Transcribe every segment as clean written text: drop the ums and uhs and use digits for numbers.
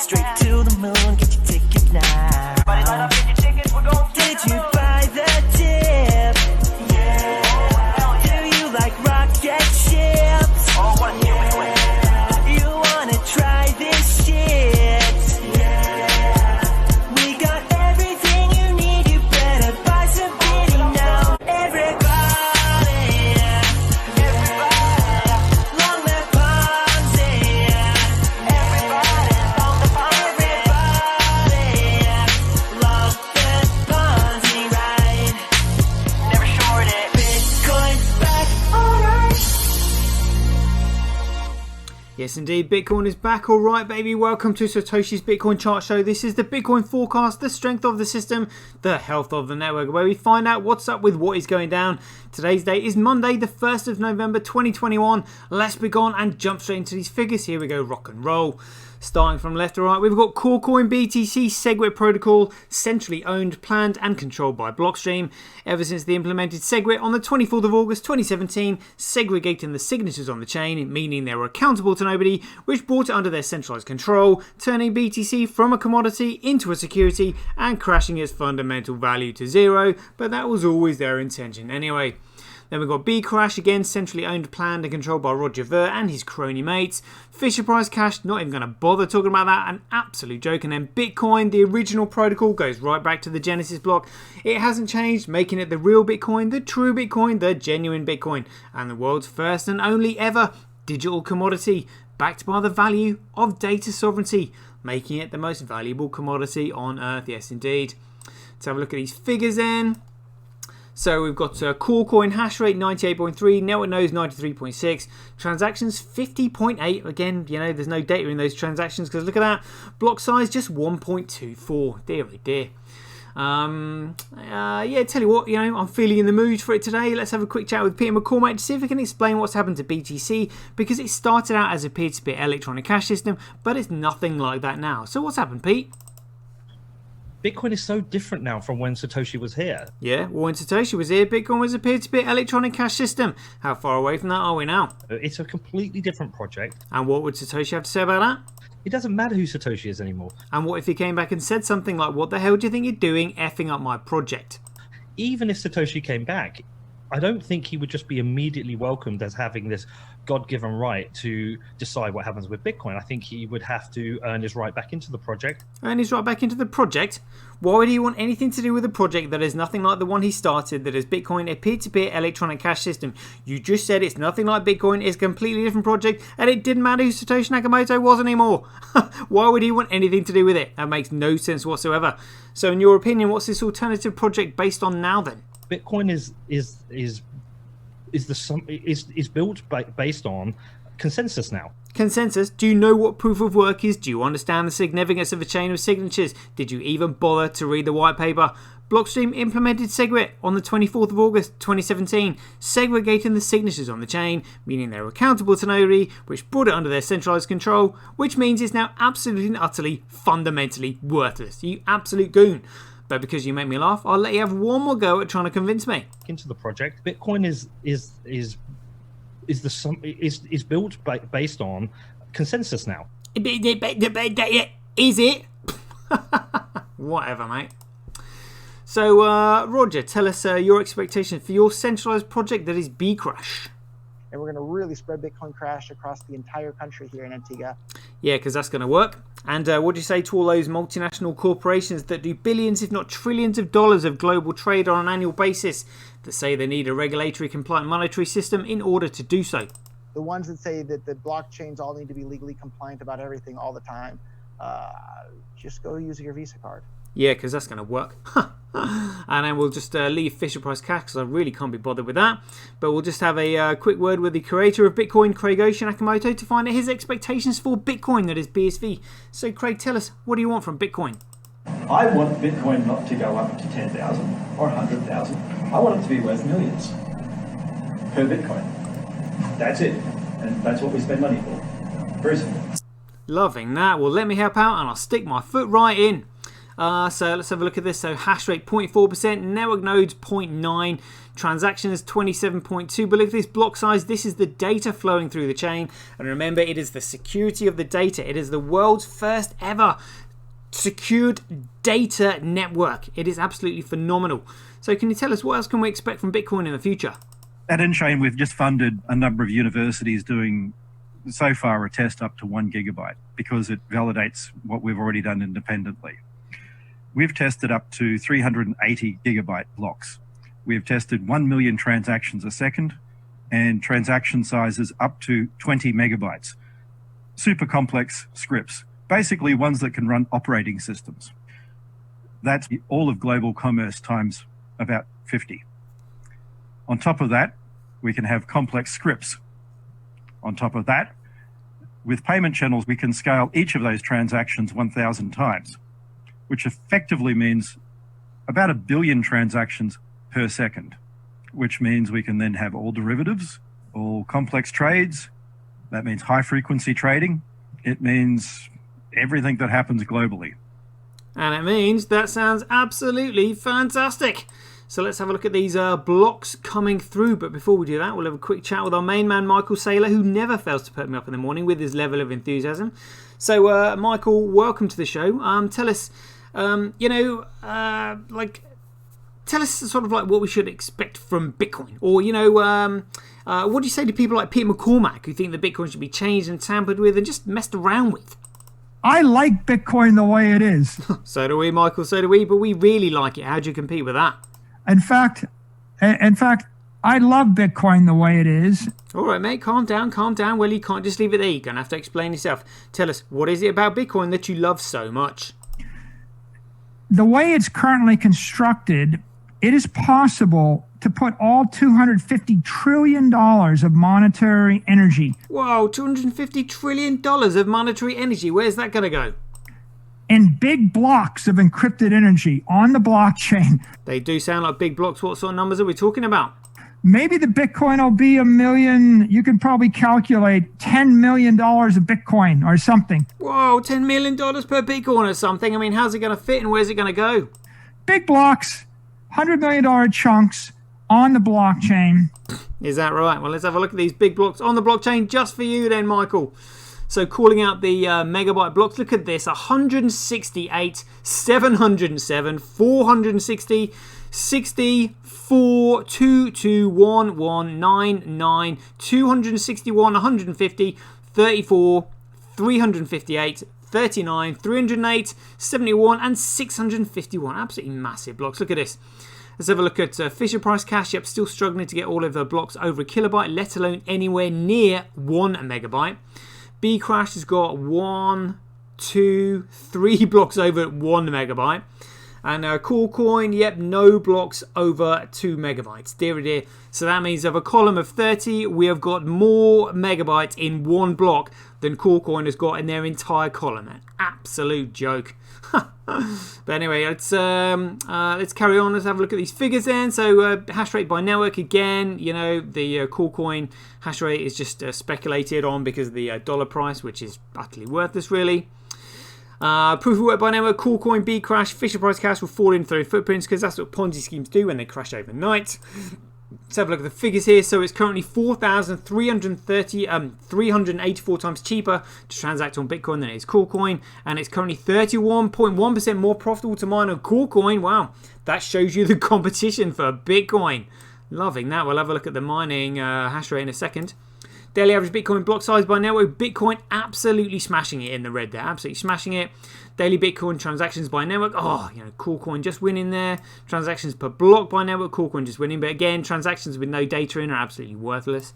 straight to the moon, get your ticket now. Everybody line up, get your tickets, we're going. Did you buy the tip? Yeah. Do you like rocket ships? Oh, what here we win. You wanna try this shit? Yeah. We got everything you need, you better buy some bitty now. Everybody, long the Ponzi. Everybody, long the Ponzi. Everybody, love the Ponzi ride. Never short it. Bitcoin's back, alright. Yes, indeed, Bitcoin is back. All right, baby. Welcome to SirToshi's Bitcoin Chart Show. This is the Bitcoin forecast, the strength of the system, the health of the network, where we find out what's up with what is going down. Today's date is Monday, the 1st of November, 2021. Let's be gone and jump straight into these figures. Here we go, rock and roll. Starting from left to right, we've got Corecoin BTC SegWit protocol, centrally owned, planned and controlled by Blockstream. Ever since they implemented SegWit on the 24th of August 2017, segregating the signatures on the chain, meaning they were accountable to nobody, which brought it under their centralized control, turning BTC from a commodity into a security and crashing its fundamental value to zero, but that was always their intention anyway. Then we've got Bcrash, again centrally owned, planned and controlled by Roger Ver and his crony mates. Fisher Price Cash, not even going to bother talking about that, an absolute joke. And then Bitcoin, the original protocol, goes right back to the Genesis block. It hasn't changed, making it the real Bitcoin, the true Bitcoin, the genuine Bitcoin, and the world's first and only ever digital commodity, backed by the value of data sovereignty, making it the most valuable commodity on earth. Yes, indeed. Let's have a look at these figures then. So we've got Corecoin hash rate 98.3, network nodes 93.6, transactions 50.8. Again, you know, there's no data in those transactions because look at that. Block size just 1.24. Dear, oh dear. Yeah, tell you what, you know, I'm feeling in the mood for it today. Let's have a quick chat with Peter McCormack to see if we can explain what's happened to BTC, because it started out as a peer-to-peer electronic cash system, but it's nothing like that now. So what's happened, Pete? Bitcoin is so different now from when Satoshi was here. Yeah, well, when Satoshi was here, Bitcoin was a peer-to-peer electronic cash system. How far away from that are we now? It's a completely different project. And what would Satoshi have to say about that? It doesn't matter who Satoshi is anymore. And what if he came back and said something like, what the hell do you think you're doing effing up my project? Even if Satoshi came back, I don't think he would just be immediately welcomed as having this God-given right to decide what happens with Bitcoin. I think he would have to earn his right back into the project. Earn his right back into the project? Why would he want anything to do with a project that is nothing like the one he started, that is Bitcoin, a peer-to-peer electronic cash system? You just said it's nothing like Bitcoin, it's a completely different project, and it didn't matter who Satoshi Nakamoto was anymore. Why would he want anything to do with it? That makes no sense whatsoever. So in your opinion, what's this alternative project based on now then? Bitcoin is built based on consensus now. Consensus? Do you know what proof of work is? Do you understand the significance of a chain of signatures? Did you even bother to read the white paper? Blockstream implemented SegWit on the 24th of August 2017, segregating the signatures on the chain, meaning they were accountable to nobody, which brought it under their centralized control, which means it's now absolutely and utterly, fundamentally worthless. You absolute goon. But because you make me laugh, I'll let you have one more go at trying to convince me. Into the project, Bitcoin is built based on consensus now. Is it? Whatever, mate. So, Roger, tell us your expectations for your centralized project that is Bcrash. And we're going to really spread Bitcoin Crash across the entire country here in Antigua. Yeah, because that's going to work. And what do you say to all those multinational corporations that do billions, if not trillions of dollars of global trade on an annual basis, that say they need a regulatory compliant monetary system in order to do so? The ones that say that the blockchains all need to be legally compliant about everything all the time, just go use your Visa card. Yeah, because that's going to work. And then we'll just leave Fisher Price Cash because I really can't be bothered with that. But we'll just have a quick word with the creator of Bitcoin, Craig Nakamoto, to find out his expectations for Bitcoin, that is BSV. So Craig, tell us, what do you want from Bitcoin? I want Bitcoin not to go up to 10,000 or 100,000. I want it to be worth millions per Bitcoin. That's it. And that's what we spend money for. Very simple. Loving that. Well, let me help out and I'll stick my foot right in. So let's have a look at this. So hash rate 0.4%, network nodes 0.9, transactions 27.2. But look at this block size. This is the data flowing through the chain. And remember, it is the security of the data. It is the world's first ever secured data network. It is absolutely phenomenal. So can you tell us what else can we expect from Bitcoin in the future? At InChain, we've just funded a number of universities doing so far a test up to 1 gigabyte because it validates what we've already done independently. We've tested up to 380 gigabyte blocks. We've tested 1 million transactions a second and transaction sizes up to 20 megabytes. Super complex scripts, basically ones that can run operating systems. That's all of global commerce times about 50. On top of that, we can have complex scripts. On top of that, with payment channels, we can scale each of those transactions 1,000 times, which effectively means about 1 billion transactions per second, which means we can then have all derivatives, all complex trades. That means high frequency trading. It means everything that happens globally. And it means that sounds absolutely fantastic. So let's have a look at these blocks coming through. But before we do that, we'll have a quick chat with our main man, Michael Saylor, who never fails to perk me up in the morning with his level of enthusiasm. So, Michael, welcome to the show. Tell us, tell us sort of like what we should expect from Bitcoin. Or, what do you say to people like Pete McCormack, who think that Bitcoin should be changed and tampered with and just messed around with? I like Bitcoin the way it is. So do we, Michael, so do we, but we really like it. How do you compete with that? In fact, I love Bitcoin the way it is. All right, mate, calm down. Well, you can't just leave it there. You're going to have to explain yourself. Tell us, what is it about Bitcoin that you love so much? The way it's currently constructed, it is possible to put all $250 trillion of monetary energy. Wow, $250 trillion of monetary energy. Where's that going to go? In big blocks of encrypted energy on the blockchain. They do sound like big blocks. What sort of numbers are we talking about? Maybe the Bitcoin will be 1 million. You can probably calculate $10 million of Bitcoin or something. Whoa, $10 million per Bitcoin or something. I mean, how's it going to fit and where's it going to go? Big blocks, $100 million chunks on the blockchain. Is that right? Well, let's have a look at these big blocks on the blockchain just for you then, Michael. So calling out the megabyte blocks, look at this, 168, 707, 460, 64, 221, 199, 261, 150, 34, 358, 39, 308, 71, and 651. Absolutely massive blocks. Look at this. Let's have a look at Fisher Price Cash. Yep, still struggling to get all of the blocks over a kilobyte, let alone anywhere near 1 megabyte. Bcrash has got 1, 2, 3 blocks over 1 megabyte. And Coolcoin, yep, no blocks over 2 megabytes. Dear, dear. So that means of a column of 30, we have got more megabytes in one block than Coolcoin has got in their entire column. An absolute joke. But anyway, let's carry on. Let's have a look at these figures then. So hash rate by network again. You know, the Coolcoin hash rate is just speculated on because of the dollar price, which is utterly worthless, really. Proof of work by network, Coolcoin, Bcrash, Fisher Price Cash will fall into their footprints because that's what Ponzi schemes do when they crash overnight. Let's have a look at the figures here. So it's currently 384 times cheaper to transact on Bitcoin than it is Coolcoin, and it's currently 31.1% more profitable to mine on Coolcoin. Wow, that shows you the competition for Bitcoin. Loving that. We'll have a look at the mining hash rate in a second. Daily average Bitcoin block size by network, Bitcoin absolutely smashing it in the red there, absolutely smashing it. Daily Bitcoin transactions by network, Coolcoin just winning there. Transactions per block by network, Coolcoin just winning, but again, transactions with no data in are absolutely worthless.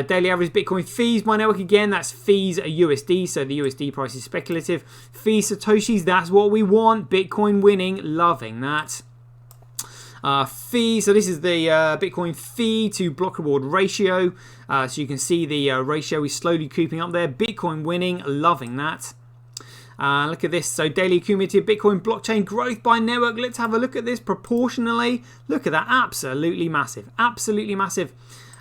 Daily average Bitcoin fees by network, again, that's fees are USD, so the USD price is speculative. Fees SirToshi's, that's what we want. Bitcoin winning, loving that. Fee, so this is the Bitcoin fee to block reward ratio. So you can see the ratio is slowly creeping up there. Bitcoin winning, loving that. Look at this. So daily cumulative Bitcoin blockchain growth by network. Let's have a look at this proportionally. Look at that. Absolutely massive. Absolutely massive.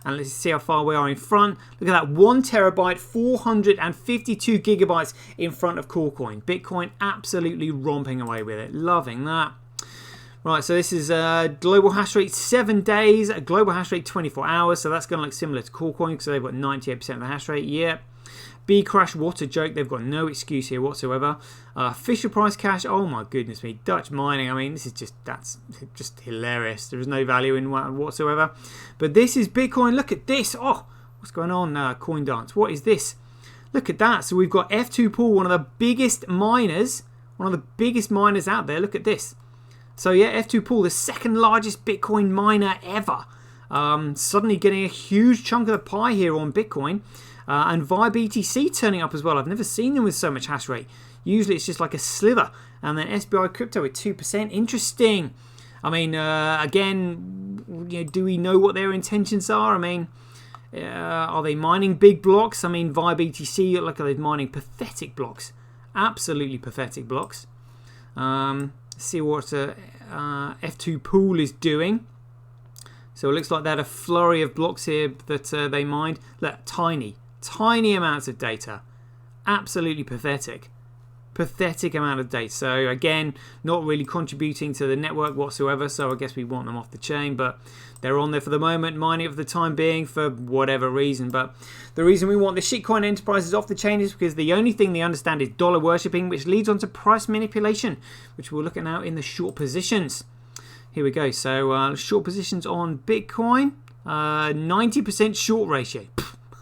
And let's see how far we are in front. Look at that, 1 terabyte, 452 gigabytes in front of Coolcoin. Bitcoin absolutely romping away with it. Loving that. Right, so this is global hash rate 7 days, a global hash rate 24 hours. So that's going to look similar to Coolcoin because they've got 98% of the hash rate. Yep. B Crash, what a joke. They've got no excuse here whatsoever. Fisher Price Cash, oh my goodness me. Dutch mining, I mean, this is that's just hilarious. There is no value in whatsoever. But this is Bitcoin. Look at this. Oh, what's going on, Coin Dance? What is this? Look at that. So we've got F2 Pool, one of the biggest miners out there. Look at this. So yeah, F2 Pool, the second largest Bitcoin miner ever. Suddenly getting a huge chunk of the pie here on Bitcoin. And Vibe ETC turning up as well. I've never seen them with so much hash rate. Usually it's just like a slither. And then SBI Crypto at 2%. Interesting. I mean, again, do we know what their intentions are? I mean, are they mining big blocks? I mean, Vibe ETC, look at they're mining pathetic blocks. Absolutely pathetic blocks. See what F2 Pool is doing. So it looks like they had a flurry of blocks here that they mined. Look, tiny amounts of data. Absolutely pathetic amount of data. So again, not really contributing to the network whatsoever. So I guess we want them off the chain, but they're on there for the moment, mining it for the time being for whatever reason. But the reason we want the shitcoin enterprises off the chain is because the only thing they understand is dollar worshipping, which leads on to price manipulation, which we'll look at now in the short positions. Here we go. So short positions on Bitcoin, 90% short ratio.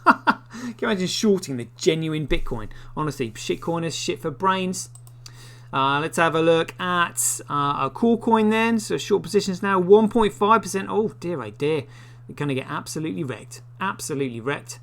Can you imagine shorting the genuine Bitcoin? Honestly, shitcoiners, shit for brains. Let's have a look at a Coolcoin then. So short positions now, 1.5%. Oh dear, oh dear. We're going to get absolutely wrecked. Absolutely wrecked.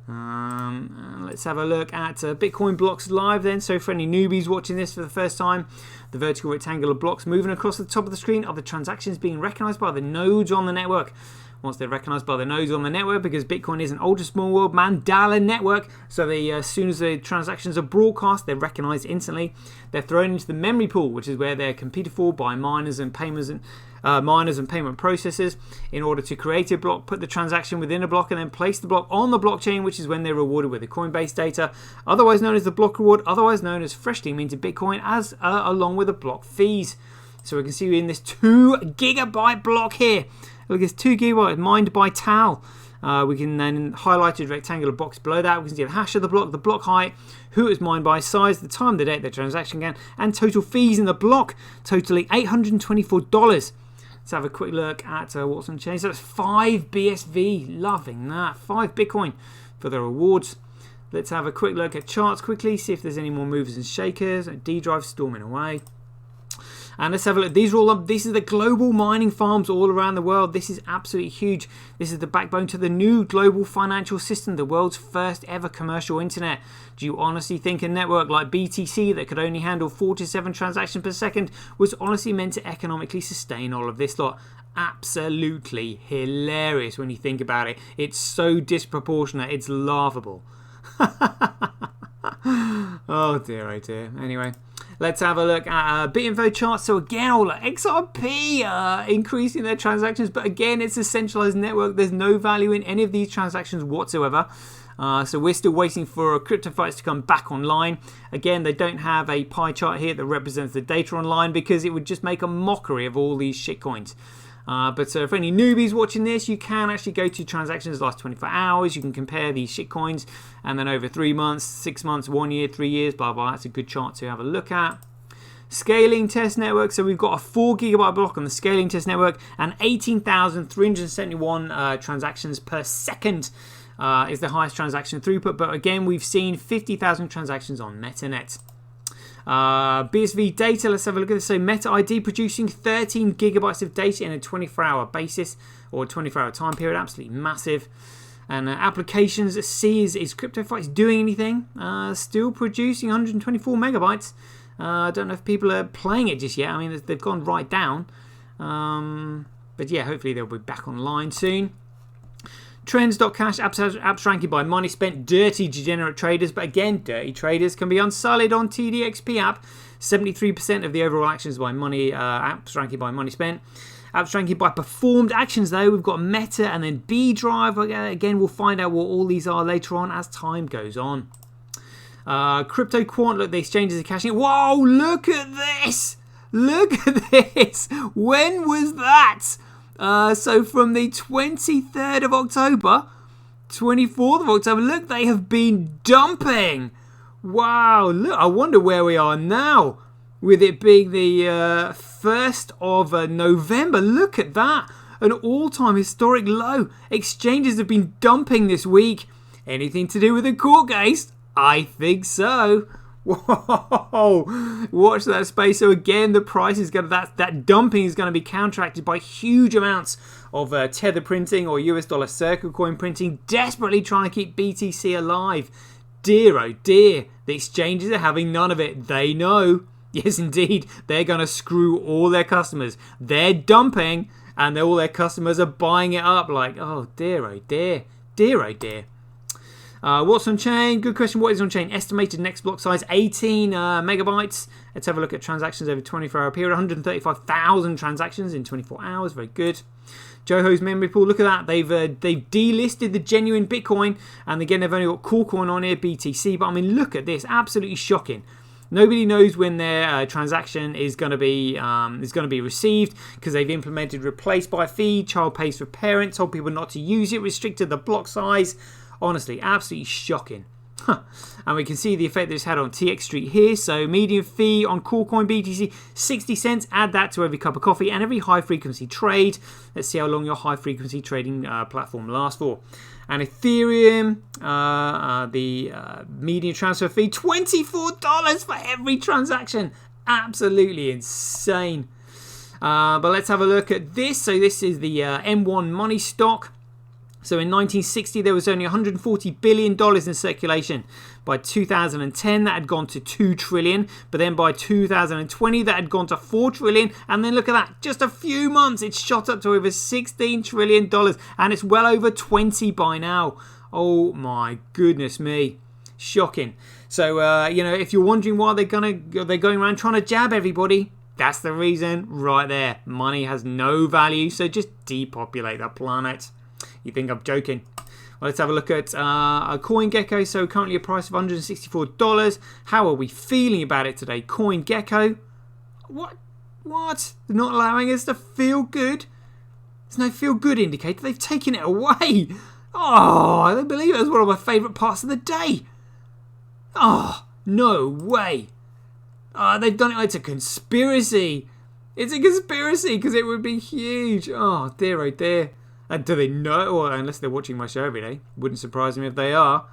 Let's have a look at Bitcoin blocks live then. So for any newbies watching this for the first time, the vertical rectangular blocks moving across the top of the screen are the transactions being recognized by the nodes on the network. Once they're recognized by the nodes on the network, because Bitcoin is an ultra small world Mandela network, so as soon as the transactions are broadcast, they're recognized instantly. They're thrown into the memory pool, which is where they're competed for by miners and payment processors in order to create a block, put the transaction within a block, and then place the block on the blockchain, which is when they're rewarded with the Coinbase data, otherwise known as the block reward, otherwise known as freshly minted Bitcoin, as along with the block fees. So we can see in this 2 gigabyte block here. Look, it's 2 gigabytes mined by Tal. We can then highlight a rectangular box below that. We can see the hash of the block height, who it was mined by, size, the time, the date, the transaction again, and total fees in the block, totaling $824. Let's have a quick look at what's on the chain. So that's 5 BSV. Loving that. 5 Bitcoin for the rewards. Let's have a quick look at charts quickly, see if there's any more movers and shakers. D drive storming away. And let's have a look. These are all up. This is the global mining farms all around the world. This is absolutely huge. This is the backbone to the new global financial system, the world's first ever commercial internet. Do you honestly think a network like BTC that could only handle 47 transactions per second was honestly meant to economically sustain all of this lot? Absolutely hilarious when you think about it. It's so disproportionate. It's laughable. Oh dear, oh dear. Anyway. Let's have a look at BitInfo charts. So again, all XRP increasing their transactions, but again, it's a centralized network. There's no value in any of these transactions whatsoever. So we're still waiting for CryptoFights to come back online. Again, they don't have a pie chart here that represents the data online because it would just make a mockery of all these shitcoins. But for any newbies watching this, you can actually go to transactions last 24 hours. You can compare these shitcoins, and then over 3 months, 6 months, 1 year, 3 years, blah, blah. That's a good chart to have a look at. Scaling test network. So we've got a 4 gigabyte block on the scaling test network, and 18,371 transactions per second is the highest transaction throughput. But again, we've seen 50,000 transactions on MetaNet. BSV data, let's have a look at this. So Meta ID producing 13 gigabytes of data in a 24-hour basis, or 24-hour time period. Absolutely massive. And applications, C is CryptoFights doing anything? Still producing 124 megabytes. I don't know if people are playing it just yet. I mean, they've gone right down. But yeah, hopefully they'll be back online soon. Trends.cash, apps ranking by money spent, dirty degenerate traders. But again, dirty traders can be unsullied on TDXP app. 73% of the overall actions by money, apps ranking by money spent. Apps ranking by performed actions though. We've got Meta and then B Drive. Again, we'll find out what all these are later on as time goes on. Crypto Quant, look, the exchanges are cashing. Whoa, look at this. Look at this. When was that? So from the 23rd of October, 24th of October, look, they have been dumping. Wow, look, I wonder where we are now. With it being the 1st of November. Look at that. An all-time historic low. Exchanges have been dumping this week. Anything to do with the court case? I think so. Whoa. Watch that space. So again, the price is going to... That dumping is going to be counteracted by huge amounts of Tether printing or US dollar circle coin printing. Desperately trying to keep BTC alive. Dear, oh dear. The exchanges are having none of it. They know. Yes, indeed. They're going to screw all their customers. They're dumping and all their customers are buying it up like, oh dear, oh dear. Dear, oh dear. What's on chain? Good question. What is on chain? Estimated next block size 18 megabytes. Let's have a look at transactions over 24-hour period. 135,000 transactions in 24 hours. Very good. Joho's memory pool. Look at that. They've delisted the genuine Bitcoin, and again they've only got Coolcoin on here, BTC. But I mean, look at this. Absolutely shocking. Nobody knows when their transaction is going to be received because they've implemented replace by fee, child pays for parent, told people not to use it, restricted the block size. Honestly, absolutely shocking. And we can see the effect that it's had on TX Street here. So median fee on Coolcoin BTC, 60 cents. Add that to every cup of coffee and every high frequency trade. Let's see how long your high frequency trading platform lasts for. And Ethereum, the median transfer fee, $24 for every transaction. Absolutely insane. But let's have a look at this. So this is the M1 money stock. So in 1960, there was only $140 billion in circulation. By 2010, that had gone to $2 trillion. But then by 2020, that had gone to $4 trillion. And then look at that. Just a few months, it's shot up to over $16 trillion. And it's well over 20 by now. Oh my goodness me. Shocking. So, you know, if you're wondering why they're going around trying to jab everybody, that's the reason right there. Money has no value. So just depopulate the planet. You think I'm joking? Well, let's have a look at a CoinGecko. So currently a price of $164. How are we feeling about it today? CoinGecko? What? They're not allowing us to feel good? There's no feel good indicator. They've taken it away. Oh, I don't believe it was one of my favourite parts of the day. Oh, no way. They've done it. It's a conspiracy. It's a conspiracy because it would be huge. Oh, dear, oh dear. And do they know? Or unless they're watching my show every day. Wouldn't surprise me if they are.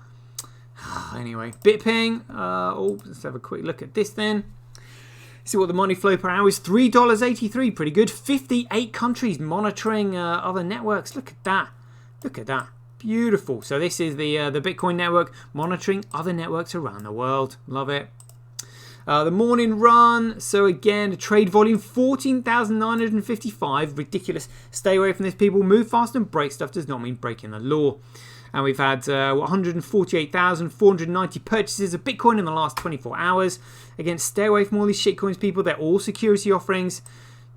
Anyway, Bitping. Let's have a quick look at this then. See what the money flow per hour is. $3.83. Pretty good. 58 countries monitoring other networks. Look at that. Look at that. Beautiful. So this is the Bitcoin network monitoring other networks around the world. Love it. The morning run, so again, the trade volume, 14,955. Ridiculous. Stay away from this, people. Move fast and break stuff does not mean breaking the law. And we've had 148,490 purchases of Bitcoin in the last 24 hours. Again, stay away from all these shitcoins, people. They're all security offerings.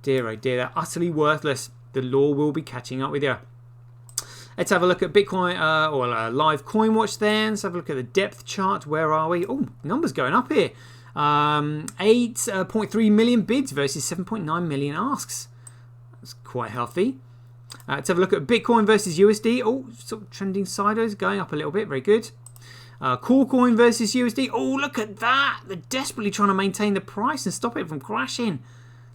Dear, oh dear, they're utterly worthless. The law will be catching up with you. Let's have a look at Bitcoin or live coin watch then. Let's have a look at the depth chart. Where are we? Oh, numbers going up here. 8.3 million bids versus 7.9 million asks. That's quite healthy. Let's have a look at Bitcoin versus USD. Oh, sort of trending sideways, going up a little bit. Very good. Coolcoin versus USD. Oh, look at that. They're desperately trying to maintain the price and stop it from crashing.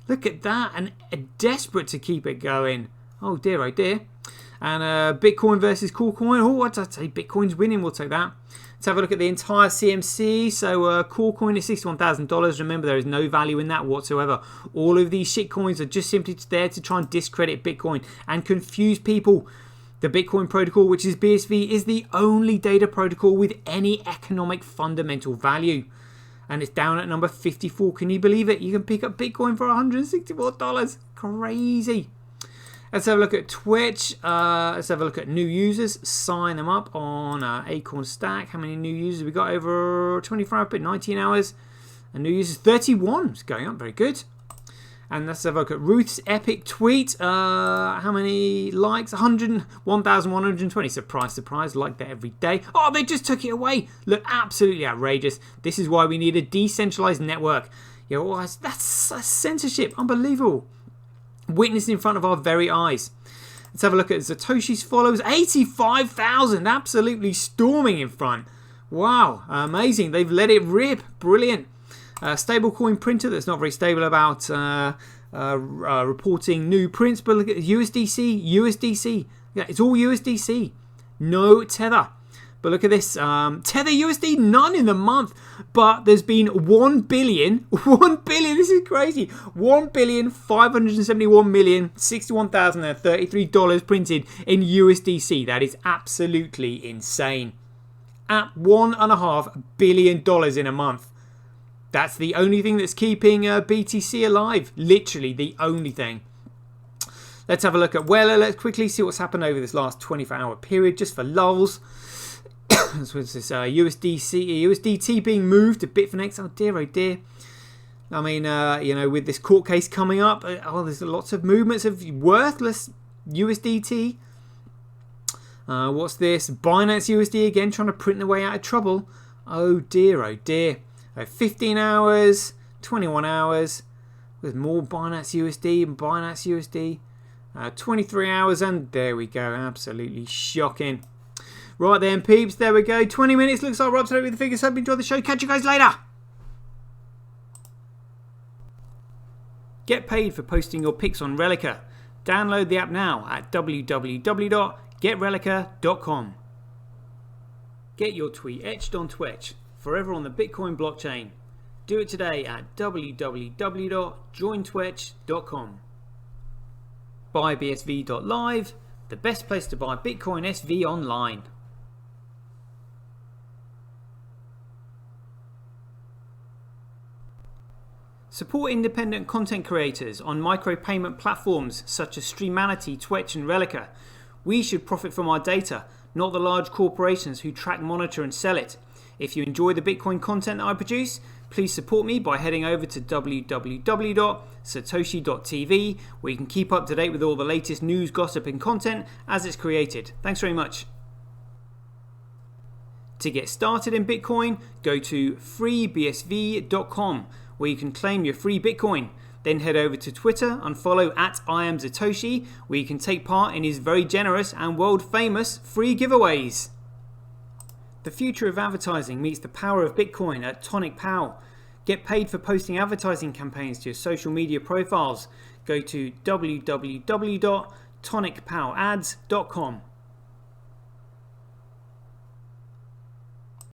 Look at that. And desperate to keep it going. Oh, dear, oh, dear. And Bitcoin versus Coolcoin. Oh, what did I say? Bitcoin's winning. We'll take that. Let's have a look at the entire CMC. So Coolcoin is $61,000. Remember, there is no value in that whatsoever. All of these shitcoins are just simply there to try and discredit Bitcoin and confuse people. The Bitcoin protocol, which is BSV, is the only data protocol with any economic fundamental value. And it's down at number 54. Can you believe it? You can pick up Bitcoin for $164. Crazy. Let's have a look at Twitch. Let's have a look at new users. Sign them up on Acorn Stack. How many new users we got over 24 hours, 19 hours? And new users 31. It's going up. Very good. And let's have a look at Ruth's epic tweet. How many likes? 1,120. Surprise, surprise. Like that every day. Oh, they just took it away. Look, absolutely outrageous. This is why we need a decentralized network. You know, that's censorship. Unbelievable. Witnessed in front of our very eyes. Let's have a look at Satoshi's followers. 85,000. Absolutely storming in front. Wow. Amazing. They've let it rip. Brilliant. Stablecoin printer that's not very stable about reporting new prints, but look at USDC. Yeah, it's all USDC. No Tether. But look at this. Tether USD, none in the month. But there's been 1 billion, this is crazy. $1,571,061,033 printed in USDC. That is absolutely insane. At $1.5 billion in a month. That's the only thing that's keeping BTC alive. Literally the only thing. Let's have a look at Weller. Let's quickly see what's happened over this last 24-hour period, just for lulz. So it's this USDT being moved to Bitfinex. Oh dear, oh dear. I mean, you know, with this court case coming up, there's lots of movements of worthless USDT. What's this? Binance USD again, trying to print their way out of trouble. Oh dear, oh dear. 15 hours, 21 hours, with more Binance USD and Binance USD. 23 hours, and there we go. Absolutely shocking. Right then, peeps, there we go. 20 minutes, looks like we're up to date with the figures. Hope you enjoyed the show. Catch you guys later. Get paid for posting your pics on Relica. Download the app now at www.getrelica.com. Get your tweet etched on Twitch. Forever on the Bitcoin blockchain. Do it today at www.jointwitch.com. BuyBSV.live, the best place to buy Bitcoin SV online. Support independent content creators on micropayment platforms such as Streamanity, Twitch and Relica. We should profit from our data, not the large corporations who track, monitor and sell it. If you enjoy the Bitcoin content that I produce, please support me by heading over to www.sirtoshi.tv, where you can keep up to date with all the latest news, gossip and content as it's created. Thanks very much. To get started in Bitcoin, go to freebsv.com, where you can claim your free Bitcoin. Then head over to Twitter and follow @IamSatoshi, where you can take part in his very generous and world famous free giveaways. The future of advertising meets the power of Bitcoin at Tonic Pow. Get paid for posting advertising campaigns to your social media profiles. Go to www.tonicpowads.com.